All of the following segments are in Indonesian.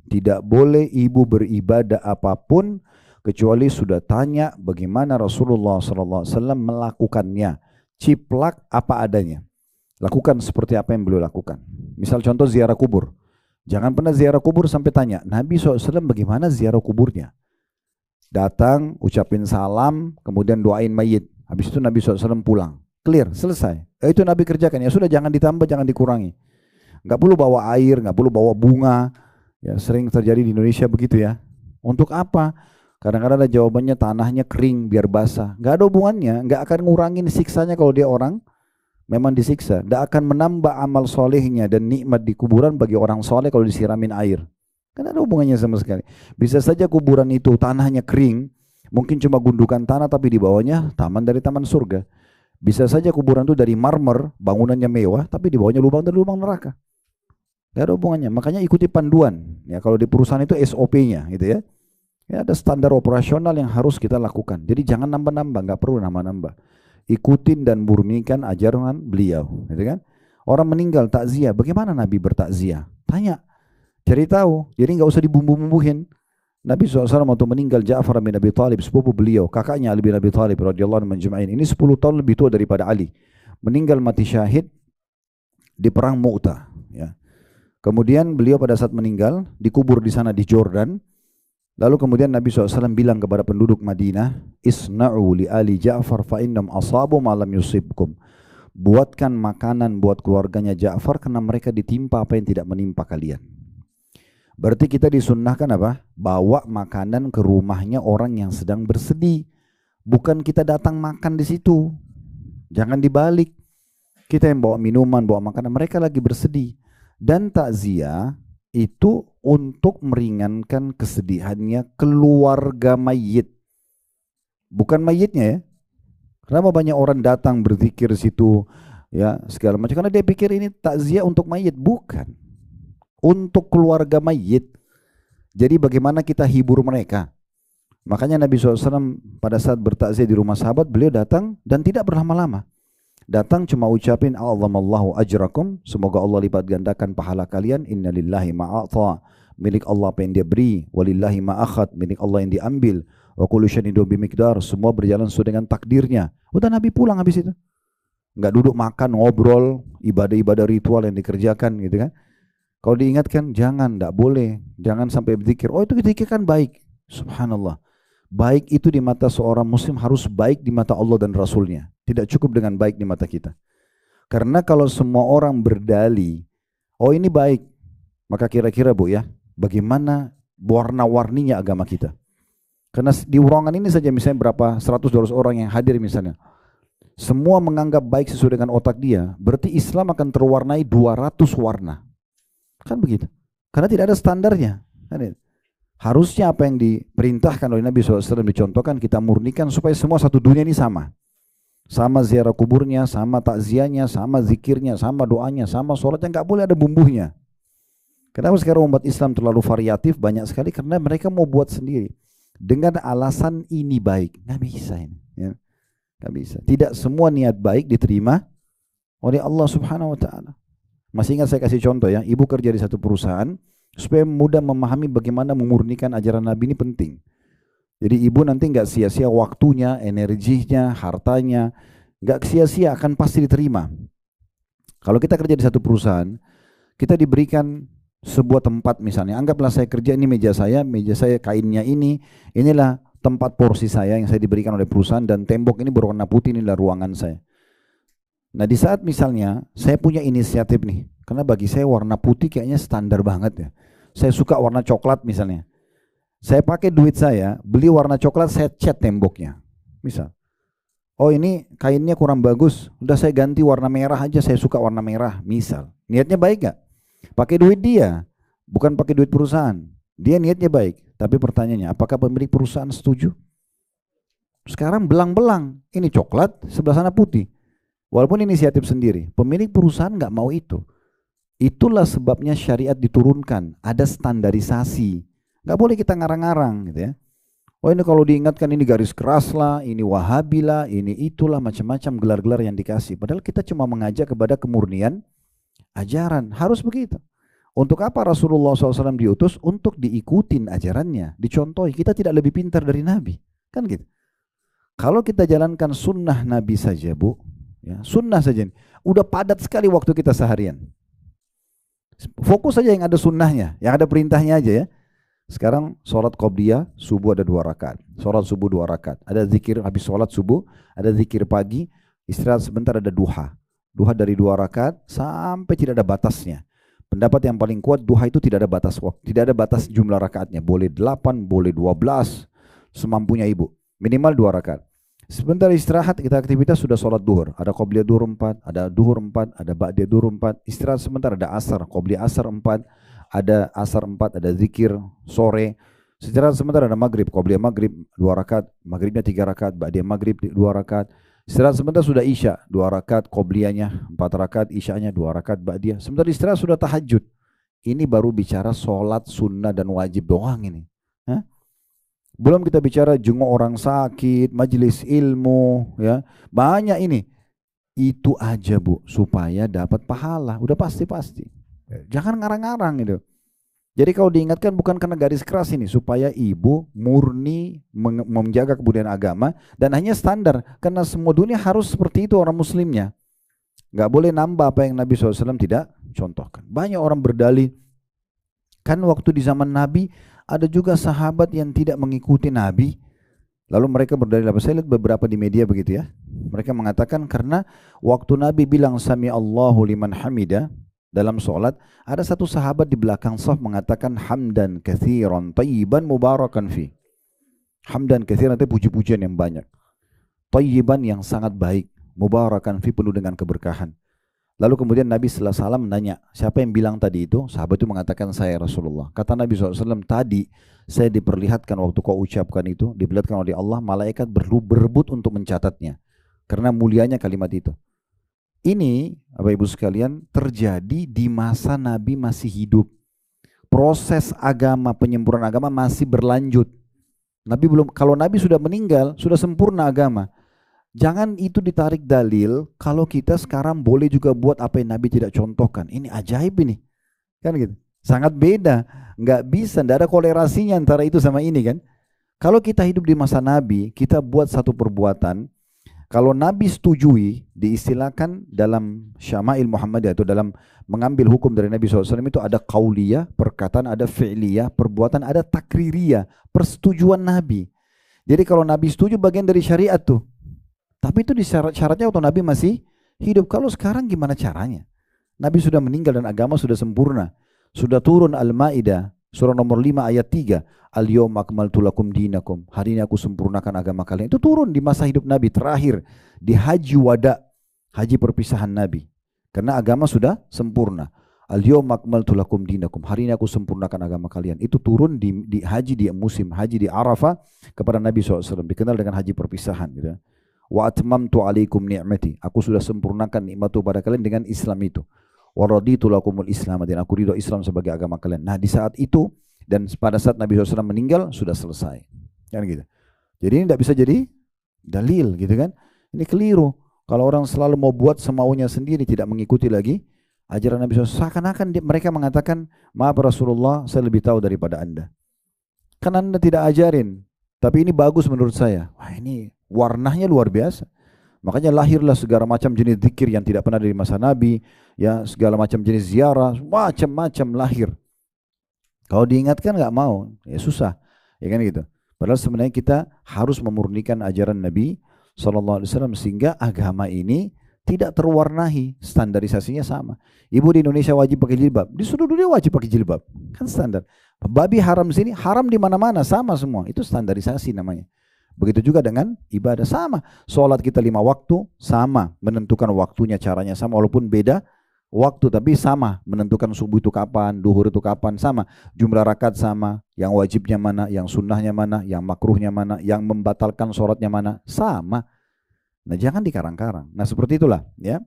Tidak boleh ibu beribadah apapun kecuali sudah tanya bagaimana Rasulullah SAW melakukannya. Ciplak apa adanya. Lakukan seperti apa yang beliau lakukan. Misal contoh ziarah kubur. Jangan pernah ziarah kubur sampai tanya, Nabi SAW bagaimana ziarah kuburnya? Datang, ucapin salam, kemudian doain mayit. Habis itu Nabi SAW pulang. Clear, selesai. Itu Nabi kerjakan. Ya sudah, jangan ditambah, jangan dikurangi. Nggak perlu bawa air, nggak perlu bawa bunga. Ya, sering terjadi di Indonesia begitu ya. Untuk apa? Kadang-kadang ada jawabannya tanahnya kering biar basah. Nggak ada hubungannya, nggak akan ngurangin siksanya kalau dia orang memang disiksa. Nggak akan menambah amal solehnya dan nikmat di kuburan bagi orang soleh kalau disiramin air. Kan ada hubungannya sama sekali. Bisa saja kuburan itu tanahnya kering, mungkin cuma gundukan tanah tapi di bawahnya taman dari taman surga. Bisa saja kuburan itu dari marmer, bangunannya mewah, tapi di bawahnya lubang dari lubang neraka. Gak ada hubungannya. Makanya ikuti panduan. Ya, kalau di perusahaan itu SOP-nya, gitu ya. Ya, ada standar operasional yang harus kita lakukan. Jadi jangan nambah-nambah, nggak perlu nambah-nambah. Ikutin dan murnikan ajaran beliau, gitu kan? Orang meninggal takziah, bagaimana Nabi bertakziah? Tanya, cari tahu. Jadi nggak usah dibumbu-bumbuhin. Nabi SAW waktu meninggal Ja'far bin Abi Thalib, sepupu beliau, kakaknya Ali bin Abi Thalib radhiyallahu anhu majma'in. Ini 10 tahun lebih tua daripada Ali. Meninggal mati syahid di perang Mu'tah, ya. Kemudian beliau pada saat meninggal dikubur di sana di Jordan. Lalu kemudian Nabi SAW bilang kepada penduduk Madinah, Isna'u li Ali Ja'far fa innam asabu ma lam yusibkum. Buatkan makanan buat keluarganya Ja'far karena mereka ditimpa apa yang tidak menimpa kalian. Berarti kita disunnahkan apa? Bawa makanan ke rumahnya orang yang sedang bersedih. Bukan kita datang makan di situ. Jangan dibalik. Kita yang bawa minuman, bawa makanan, mereka lagi bersedih. Dan takziah itu untuk meringankan kesedihannya keluarga mayit. Bukan mayitnya ya. Kenapa banyak orang datang berzikir situ ya segala macam, karena dia pikir ini takziah untuk mayit. Bukan. Untuk keluarga mayit. Jadi bagaimana kita hibur mereka? Makanya Nabi SAW pada saat bertakziah di rumah sahabat, beliau datang dan tidak berlama-lama. Datang cuma ucapin Allahu ajrakum, semoga Allah lipat gandakan pahala kalian. Innalillahi ma'ata, milik Allah apa yang dia beri. Walillahi ma'akhad, milik Allah yang diambil. Wa kullu syai'in bimiqdar, semua berjalan sesuai dengan takdirnya. Udah Nabi pulang habis itu. Enggak duduk makan, ngobrol, ibadah-ibadah ritual yang dikerjakan gitu kan. Kalau diingatkan, jangan, tidak boleh. Jangan sampai berzikir. Oh itu berzikir kan baik. Subhanallah. Baik itu di mata seorang muslim harus baik di mata Allah dan Rasulnya. Tidak cukup dengan baik di mata kita. Karena kalau semua orang berdali, oh ini baik. Maka kira-kira Bu ya, bagaimana warna-warninya agama kita. Karena di ruangan ini saja misalnya berapa 100-200 orang yang hadir misalnya. Semua menganggap baik sesuai dengan otak dia. Berarti Islam akan terwarnai 200 warna. Kan begitu. Karena tidak ada standarnya. Harusnya apa yang diperintahkan oleh Nabi SAW dicontohkan, kita murnikan supaya semua satu dunia ini sama. Sama ziarah kuburnya, sama takziahnya, sama zikirnya, sama doanya, sama sholatnya. Nggak boleh ada bumbunya. Kenapa sekarang umat Islam terlalu variatif banyak sekali? Karena mereka mau buat sendiri. Dengan alasan ini baik. Nggak bisa ini. Ya. Nggak bisa. Tidak semua niat baik diterima oleh Allah Subhanahu Wa Taala. Masih ingat saya kasih contoh ya, ibu kerja di satu perusahaan, supaya mudah memahami bagaimana memurnikan ajaran Nabi ini penting. Jadi ibu nanti nggak sia-sia waktunya, energinya, hartanya, nggak sia-sia, akan pasti diterima. Kalau kita kerja di satu perusahaan, kita diberikan sebuah tempat misalnya, anggaplah saya kerja, ini meja saya kainnya inilah tempat porsi saya yang saya diberikan oleh perusahaan, dan tembok ini berwarna putih, inilah ruangan saya. Nah di saat misalnya saya punya inisiatif nih, karena bagi saya warna putih kayaknya standar banget ya. Saya suka warna coklat misalnya. Saya pakai duit saya, beli warna coklat, saya cat temboknya. Misal, oh ini kainnya kurang bagus, udah saya ganti warna merah aja, saya suka warna merah. Misal, niatnya baik gak? Pakai duit dia, bukan pakai duit perusahaan. Dia niatnya baik, tapi pertanyaannya, apakah pemilik perusahaan setuju? Sekarang belang-belang, ini coklat, sebelah sana putih. Walaupun inisiatif sendiri, pemilik perusahaan nggak mau itu. Itulah sebabnya syariat diturunkan, ada standarisasi. Nggak boleh kita ngarang-ngarang gitu ya. Oh ini kalau diingatkan ini garis keras lah, ini wahabi lah, ini itulah, macam-macam gelar-gelar yang dikasih. Padahal kita cuma mengajak kepada kemurnian ajaran, harus begitu. Untuk apa Rasulullah SAW diutus? Untuk diikutin ajarannya, dicontohi. Kita tidak lebih pintar dari Nabi. Kan gitu. Kalau kita jalankan sunnah Nabi saja, Bu, ya, sunnah saja, udah padat sekali waktu kita seharian. Fokus saja yang ada sunnahnya, yang ada perintahnya aja ya. Sekarang sholat qobliyah, subuh ada 2 rakaat. Sholat subuh 2 rakaat. Ada zikir habis sholat subuh, ada zikir pagi, istirahat sebentar, ada duha. Duha dari 2 rakaat sampai tidak ada batasnya. Pendapat yang paling kuat, duha itu tidak ada batas waktu, tidak ada batas jumlah rakaatnya. Boleh 8, boleh 12, semampunya ibu. Minimal 2 rakaat. Sebentar istirahat, kita aktivitas sudah sholat duhur. Ada qobliyah duhur 4, ada duhur 4, ada ba'diyah duhur 4. Istirahat sebentar, ada asar, qobliyah asar 4, ada asar 4, ada zikir sore. Istirahat sebentar, ada maghrib, qobliyah maghrib 2 rakaat, maghribnya 3 rakaat, ba'diyah maghrib 2 rakaat. Istirahat sebentar sudah isya 2 rakaat, qobliyahnya 4 rakaat, isyanya 2 rakaat, ba'diyah. Sebentar istirahat sudah tahajud. Ini baru bicara sholat sunnah dan wajib doang ini. Hah? Belum kita bicara jenguk orang sakit, majelis ilmu, ya. Banyak ini. Itu aja, Bu, supaya dapat pahala. Udah pasti-pasti. Jangan ngarang-ngarang gitu. Jadi kalau diingatkan bukan karena garis keras ini, supaya ibu murni menjaga kebudayaan agama dan hanya standar. Karena semua dunia harus seperti itu orang muslimnya. Nggak boleh nambah apa yang Nabi SAW tidak contohkan. Banyak orang berdalih, kan waktu di zaman Nabi ada juga sahabat yang tidak mengikuti Nabi. Lalu mereka berdalil apa? Saya lihat beberapa di media begitu ya. Mereka mengatakan karena waktu Nabi bilang Sami Allahu liman hamida dalam sholat, ada satu sahabat di belakang shaf mengatakan hamdan katsiran tayyiban mubarakan fi. Hamdan katsiran itu puji-pujian yang banyak. Tayyiban yang sangat baik, mubarakan fi penuh dengan keberkahan. Lalu kemudian Nabi sallallahu alaihi wasallam menanya, siapa yang bilang tadi itu? Sahabat itu mengatakan, saya Rasulullah. Kata Nabi SAW, tadi saya diperlihatkan waktu kau ucapkan itu, diperlihatkan oleh Allah, malaikat berebut untuk mencatatnya. Karena mulianya kalimat itu. Ini, Bapak Ibu sekalian, terjadi di masa Nabi masih hidup. Proses agama, penyempurnaan agama masih berlanjut. Nabi belum, kalau Nabi sudah meninggal, sudah sempurna agama. Jangan itu ditarik dalil kalau kita sekarang boleh juga buat apa yang Nabi tidak contohkan. Ini ajaib ini. Kan gitu. Sangat beda. Nggak bisa, nggak ada kolerasinya antara itu sama ini kan. Kalau kita hidup di masa Nabi, kita buat satu perbuatan. Kalau Nabi setujui, diistilahkan dalam Syama'il Muhammadiyah atau dalam mengambil hukum dari Nabi SAW itu ada qauliyah, perkataan, ada fi'liyah, perbuatan, ada takririyah, persetujuan Nabi. Jadi kalau Nabi setuju bagian dari syariat tuh. Tapi itu syaratnya waktu Nabi masih hidup. Kalau sekarang gimana caranya? Nabi sudah meninggal dan agama sudah sempurna. Sudah turun Al-Ma'idah, surah nomor 5 ayat 3. Al-yawma akmaltu lakum dinakum. Hari ini aku sempurnakan agama kalian. Itu turun di masa hidup Nabi terakhir. Di haji wada, haji perpisahan Nabi. Karena agama sudah sempurna. Al-yawma akmaltu lakum dinakum. Hari ini aku sempurnakan agama kalian. Itu turun di haji, di musim haji di Arafah kepada Nabi SAW. Dikenal dengan haji perpisahan gitu. Wa atmamtu alaikum ni'mati. Aku sudah sempurnakan nikmatku pada kalian dengan Islam itu. Wa raditu lakumul Islam, dan aku ridho Islam sebagai agama kalian. Nah, di saat itu dan pada saat Nabi SAW meninggal sudah selesai. Kan gitu. Jadi ini tidak bisa jadi dalil gitu kan. Ini keliru. Kalau orang selalu mau buat semaunya sendiri, tidak mengikuti lagi ajaran Nabi SAW. Seakan-akan mereka mengatakan, maaf Rasulullah, saya lebih tahu daripada Anda. Kan Anda tidak ajarin. Tapi ini bagus menurut saya. Wah, ini warnanya luar biasa. Makanya lahirlah segala macam jenis zikir yang tidak pernah dari masa Nabi, ya, segala macam jenis ziarah, macam-macam lahir. Kalau diingatkan nggak mau, ya susah, ya kan gitu. Padahal sebenarnya kita harus memurnikan ajaran Nabi SAW sehingga agama ini tidak terwarnahi, standarisasinya sama. Ibu di Indonesia wajib pakai jilbab, di seluruh dunia wajib pakai jilbab, kan standar. Babi haram sini, haram di mana-mana, sama semua. Itu standarisasi namanya. Begitu juga dengan ibadah, sama. Sholat kita 5 waktu, sama. Menentukan waktunya, caranya sama. Walaupun beda waktu, tapi sama. Menentukan subuh itu kapan, duhur itu kapan, sama. Jumlah rakaat sama. Yang wajibnya mana, yang sunnahnya mana, yang makruhnya mana, yang membatalkan sholatnya mana, sama. Nah, jangan dikarang-karang. Nah, seperti itulah ya.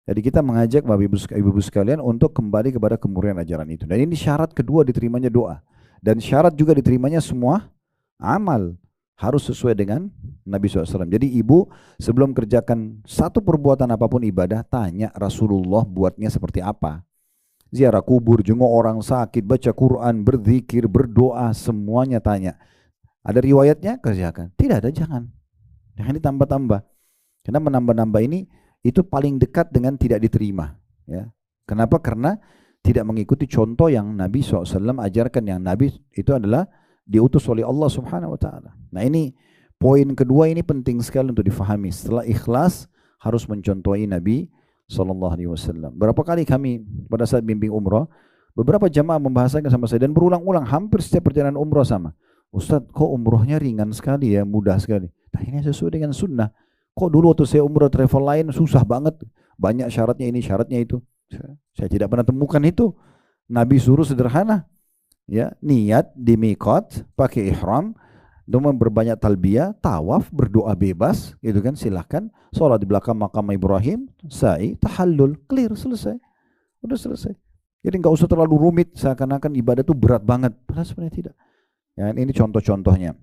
Jadi kita mengajak Bapak Ibu sekalian untuk kembali kepada kemurnian ajaran itu. Dan ini syarat kedua diterimanya doa. Dan syarat juga diterimanya semua amal. Harus sesuai dengan Nabi SAW. Jadi ibu sebelum kerjakan satu perbuatan apapun ibadah, tanya Rasulullah buatnya seperti apa. Ziarah kubur, jenguk orang sakit, baca Quran, berzikir, berdoa, semuanya tanya. Ada riwayatnya? Kerjakan. Tidak ada, jangan. Jangan ditambah-tambah. Karena menambah-nambah ini itu paling dekat dengan tidak diterima. Ya. Kenapa? Karena tidak mengikuti contoh yang Nabi SAW ajarkan. Yang Nabi itu adalah diutus oleh Allah Subhanahu Wa Taala. Nah ini poin kedua, ini penting sekali untuk difahami. Setelah ikhlas harus mencontohi Nabi SAW. Berapa kali kami pada saat bimbing umrah, beberapa jamaah membahasakan sama saya dan berulang-ulang hampir setiap perjalanan umrah sama. Ustadz, kok umrohnya ringan sekali ya, mudah sekali. Nah ini sesuai dengan sunnah. Kok dulu waktu saya umrah travel lain susah banget, banyak syaratnya ini, syaratnya itu. Saya tidak pernah temukan itu. Nabi suruh sederhana, ya, niat di miqat, pakai ihram, dengan berbanyak talbiyah, tawaf, berdoa bebas, gitu kan, silahkan. Sholat di belakang makam Ibrahim, sa'i, tahallul, clear, selesai. Udah selesai. Jadi nggak usah terlalu rumit, seakan-akan ibadah itu berat banget. Padahal sebenarnya tidak. Ya, ini contoh-contohnya.